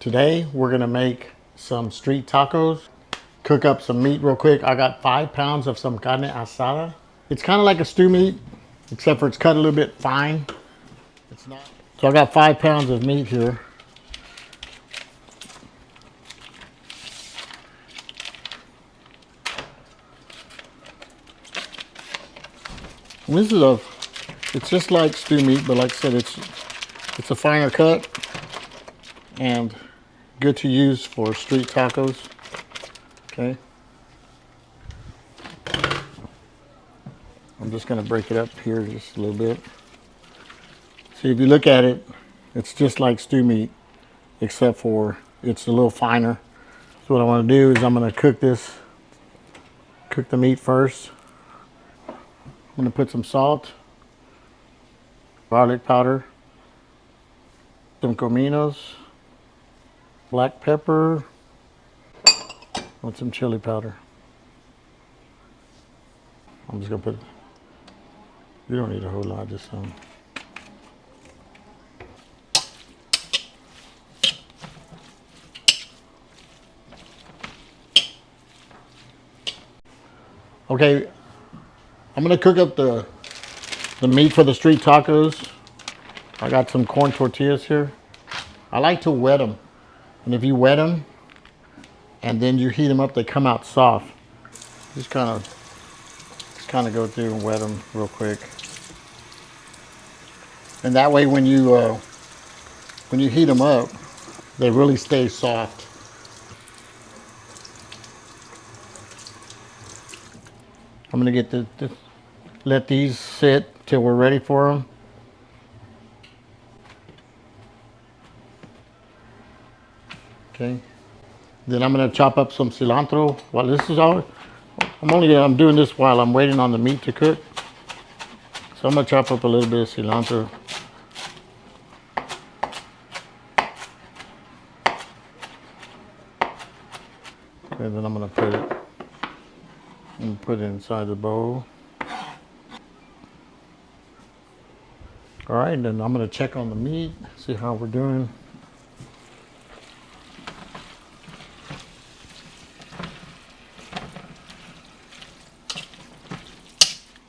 Today we're gonna make some street tacos. Cook up some meat real quick. I got 5 pounds of some carne asada. It's kind of like a stew meat, except for it's cut a little bit fine. It's not. So I got 5 pounds of meat here. And this is it's just like stew meat, but like I said, it's a finer cut and good to use for street tacos. Okay. I'm just gonna break it up here just a little bit. See, if you look at it, it's just like stew meat, except for it's a little finer. So what I want to do is I'm going to cook the meat first. I'm going to put some salt, garlic powder, some cominos, black pepper, and some chili powder. I'm just going to put, you don't need a whole lot, just some. Okay, I'm gonna cook up the meat for the street tacos. I got some corn tortillas here. I like to wet them, and if you wet them and then you heat them up, they come out soft. Just kind of go through and wet them real quick, and that way when you heat them up, they really stay soft. I'm gonna get let these sit till we're ready for them. Okay. Then I'm gonna chop up some cilantro. While this is all, I'm doing this while I'm waiting on the meat to cook. So I'm gonna chop up a little bit of cilantro. And then I'm gonna put it inside the bowl. All right, then I'm gonna check on the meat, see how we're doing.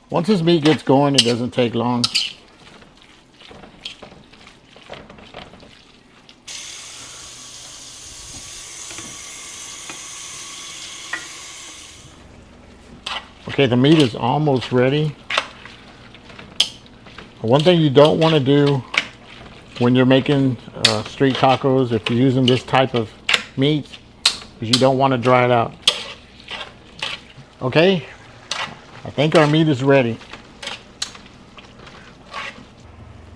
Once this meat gets going, it doesn't take long. Okay, the meat is almost ready. One thing you don't want to do when you're making street tacos, if you're using this type of meat, is you don't want to dry it out. Okay, I think our meat is ready.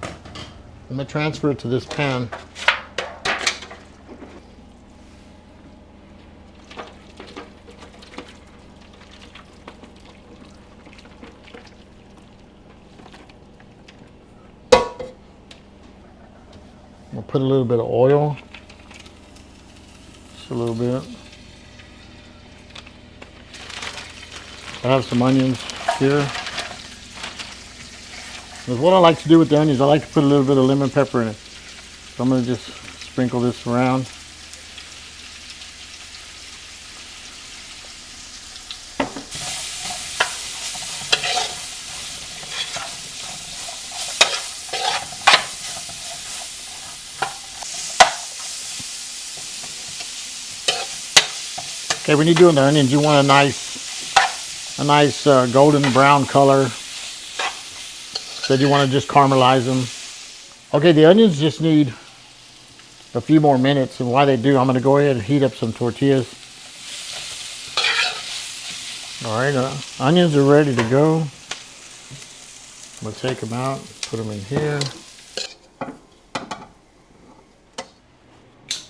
I'm gonna transfer it to this pan. We'll put a little bit of oil, just a little bit. I have some onions here. Because what I like to do with the onions, I like to put a little bit of lemon pepper in it. So I'm going to just sprinkle this around. Okay, when you're doing the onions, you want a nice golden brown color. So you want to just caramelize them. Okay, the onions just need a few more minutes, and while they do, I'm going to go ahead and heat up some tortillas. All right, onions are ready to go. I'm going to take them out, put them in here.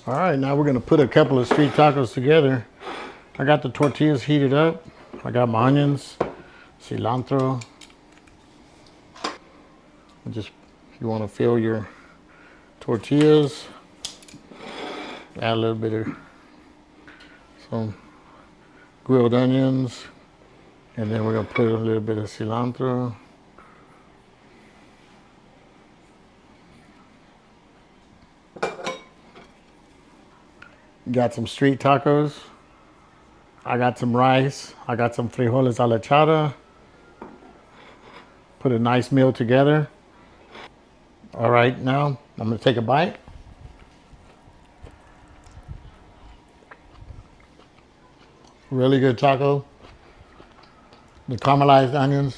All right, now we're going to put a couple of street tacos together. I got the tortillas heated up. I got my onions, cilantro. Just, you want to fill your tortillas. Add a little bit of some grilled onions. And then we're going to put a little bit of cilantro. Got some street tacos. I got some rice. I got some frijoles a la chata. Put a nice meal together. All right, now I'm gonna take a bite. Really good taco. The caramelized onions,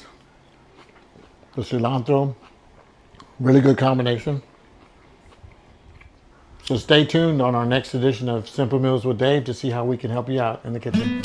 the cilantro, really good combination. So stay tuned on our next edition of Simple Meals with Dave to see how we can help you out in the kitchen.